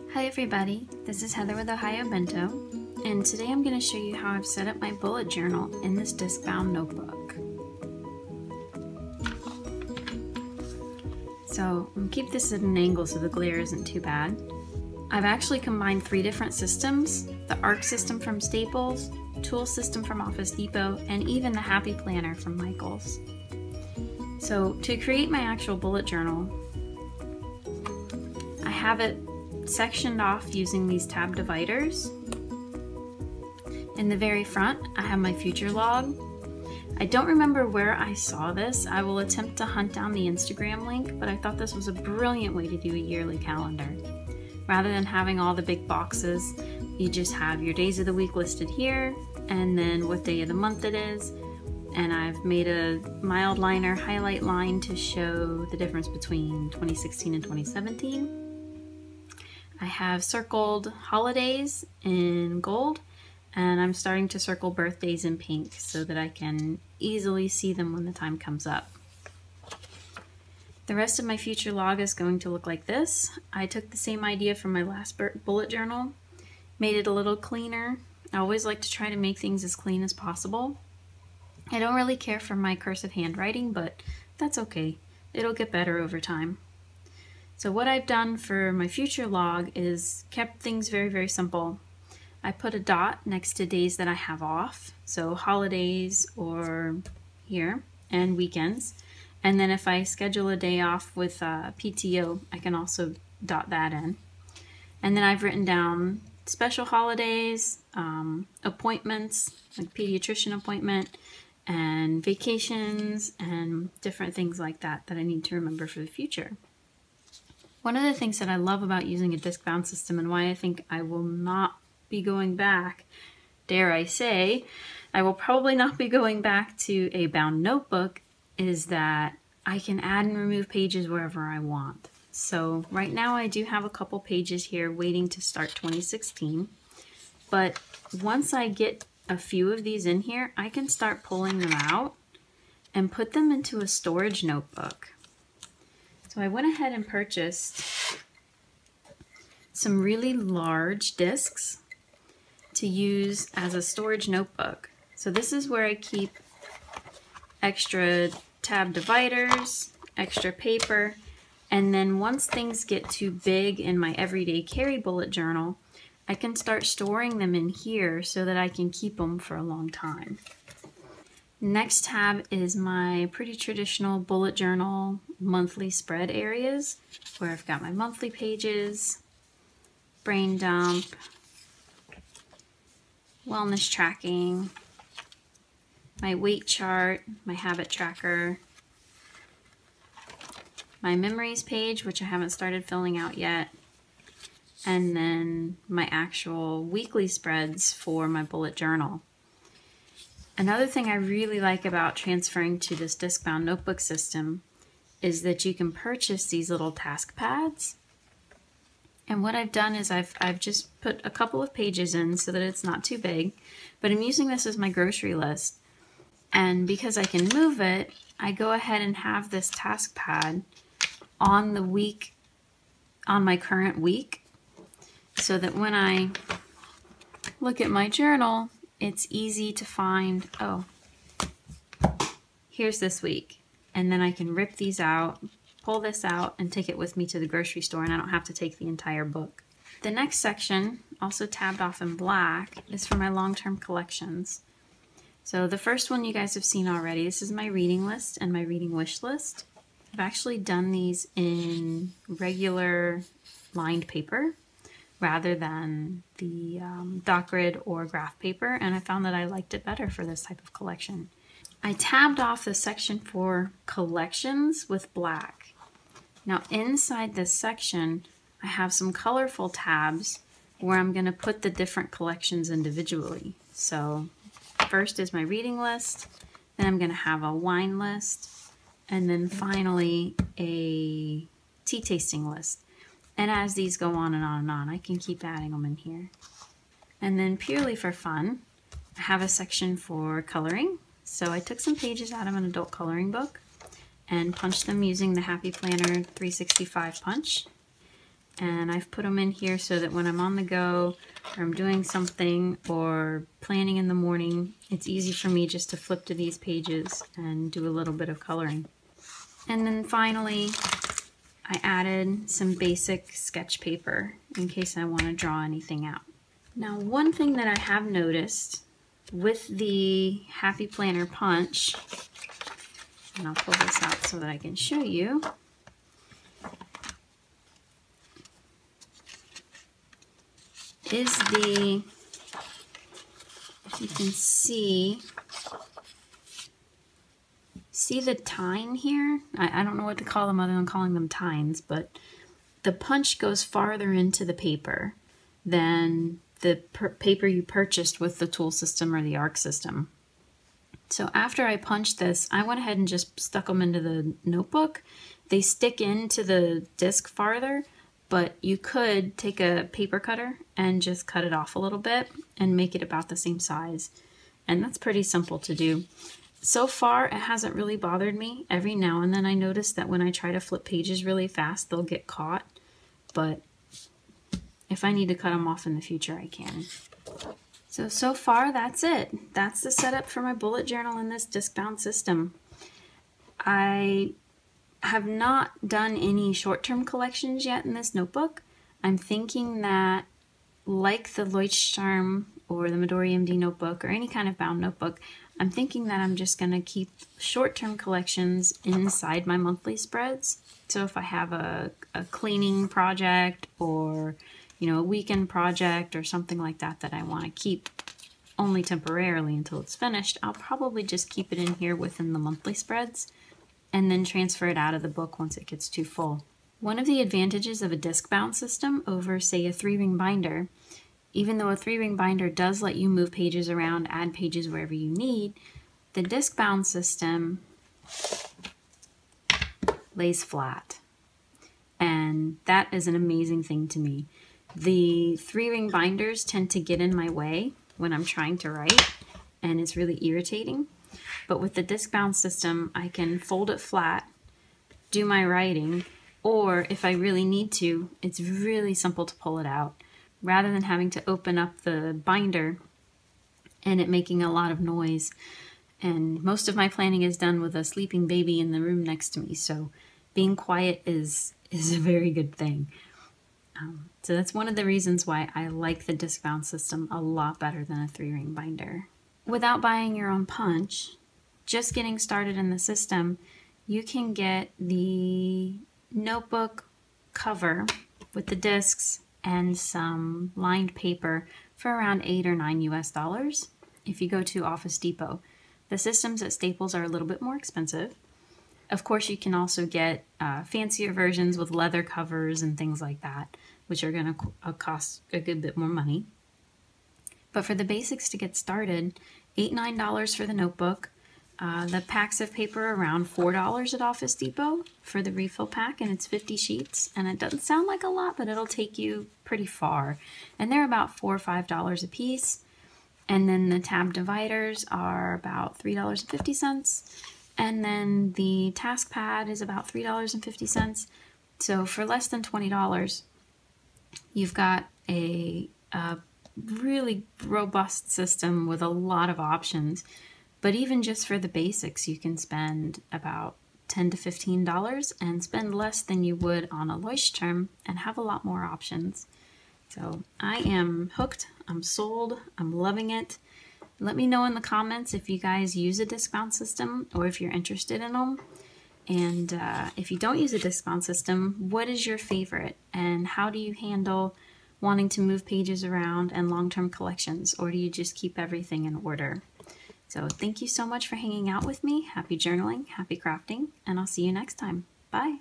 Hi everybody, this is Heather with Ohio Bento, and today I'm going to show you how I've set up my bullet journal in this disc-bound notebook. So I'm going to keep this at an angle so the glare isn't too bad. I've actually combined 3 different systems: the ARC system from Staples, Tool system from Office Depot, and even the Happy Planner from Michaels. So to create my actual bullet journal, I have it sectioned off using these tab dividers. In the very front, I have my future log. I don't remember where I saw this. I will attempt to hunt down the Instagram link, but I thought this was a brilliant way to do a yearly calendar. Rather than having all the big boxes, you just have your days of the week listed here, and then what day of the month it is. And I've made a mild liner highlight line to show the difference between 2016 and 2017. I have circled holidays in gold, and I'm starting to circle birthdays in pink so that I can easily see them when the time comes up. The rest of my future log is going to look like this. I took the same idea from my last bullet journal, made it a little cleaner. I always like to try to make things as clean as possible. I don't really care for my cursive handwriting, but that's okay. It'll get better over time. So what I've done for my future log is kept things very, very simple. I put a dot next to days that I have off, so holidays or here, and weekends. And then if I schedule a day off with PTO, I can also dot that in. And then I've written down special holidays, appointments, like pediatrician appointment, and vacations, and different things like that that I need to remember for the future. One of the things that I love about using a disc-bound system, and why I think I will not be going back, dare I say, I will probably not be going back to a bound notebook, is that I can add and remove pages wherever I want. So right now I do have a couple pages here waiting to start 2016, but once I get a few of these in here, I can start pulling them out and put them into a storage notebook. So I went ahead and purchased some really large discs to use as a storage notebook. So this is where I keep extra tab dividers, extra paper, and then once things get too big in my everyday carry bullet journal, I can start storing them in here so that I can keep them for a long time. Next tab is my pretty traditional bullet journal monthly spread areas, where I've got my monthly pages, brain dump, wellness tracking, my weight chart, my habit tracker, my memories page, which I haven't started filling out yet, and then my actual weekly spreads for my bullet journal. Another thing I really like about transferring to this disc-bound notebook system is that you can purchase these little task pads. And what I've done is I've just put a couple of pages in so that it's not too big, but I'm using this as my grocery list. And because I can move it, I go ahead and have this task pad on the week, on my current week, so that when I look at my journal, it's easy to find, oh, here's this week. And then I can rip these out, pull this out, and take it with me to the grocery store, and I don't have to take the entire book. The next section, also tabbed off in black, is for my long-term collections. So the first one you guys have seen already. This is my reading list and my reading wish list. I've actually done these in regular lined paper rather than the dot grid or graph paper, and I found that I liked it better for this type of collection. I tabbed off the section for collections with black. Now inside this section, I have some colorful tabs where I'm going to put the different collections individually. So first is my reading list, then I'm going to have a wine list, and then finally a tea tasting list. And as these go on and on and on, I can keep adding them in here. And then purely for fun, I have a section for coloring. So I took some pages out of an adult coloring book and punched them using the Happy Planner 365 punch. and I've put them in here so that when I'm on the go or I'm doing something or planning in the morning, it's easy for me just to flip to these pages and do a little bit of coloring. And then finally, I added some basic sketch paper in case I want to draw anything out. Now, one thing that I have noticed with the Happy Planner Punch, and I'll pull this out so that I can show you, is the, if you can see the tine here? I don't know what to call them other than calling them tines, but the punch goes farther into the paper than the paper you purchased with the tool system or the ARC system. So after I punched this, I went ahead and just stuck them into the notebook. They stick into the disc farther, but you could take a paper cutter and just cut it off a little bit and make it about the same size. And that's pretty simple to do. So far, it hasn't really bothered me. Every now and then I notice that when I try to flip pages really fast, they'll get caught. But if I need to cut them off in the future, I can. So far, that's it. That's the setup for my bullet journal in this disc-bound system. I have not done any short-term collections yet in this notebook. I'm thinking that, like the Leuchtturm or the Midori MD notebook or any kind of bound notebook, I'm thinking that I'm just going to keep short-term collections inside my monthly spreads. So if I have a cleaning project or, you know, a weekend project or something like that that I want to keep only temporarily until it's finished, I'll probably just keep it in here within the monthly spreads and then transfer it out of the book once it gets too full. One of the advantages of a disc-bound system over, say, a 3-ring binder, even though a 3-ring binder does let you move pages around, add pages wherever you need, the disc-bound system lays flat. And that is an amazing thing to me. The 3-ring binders tend to get in my way when I'm trying to write, and it's really irritating. But with the disc-bound system, I can fold it flat, do my writing, or if I really need to, it's really simple to pull it out, rather than having to open up the binder and it making a lot of noise. And most of my planning is done with a sleeping baby in the room next to me, so being quiet is a very good thing. So that's one of the reasons why I like the disc-bound system a lot better than a 3-ring binder. Without buying your own punch, just getting started in the system, you can get the notebook cover with the discs and some lined paper for around $8 or $9 US if you go to Office Depot. The systems at Staples are a little bit more expensive. Of course, you can also get fancier versions with leather covers and things like that, which are going to cost a good bit more money. But for the basics to get started, $8, $9 for the notebook. The packs of paper are around $4 at Office Depot for the refill pack, and it's 50 sheets. And it doesn't sound like a lot, but it'll take you pretty far. And they're about $4 or $5 a piece. And then the tab dividers are about $3.50. And then the task pad is about $3.50. So for less than $20, you've got a really robust system with a lot of options. But even just for the basics, you can spend about $10 to $15 and spend less than you would on a Leuchtturm and have a lot more options. So I am hooked, I'm sold, I'm loving it. Let me know in the comments if you guys use a disc-bound system or if you're interested in them. And if you don't use a disc-bound system, what is your favorite? And how do you handle wanting to move pages around and long-term collections? Or do you just keep everything in order? So thank you so much for hanging out with me. Happy journaling, happy crafting, and I'll see you next time. Bye.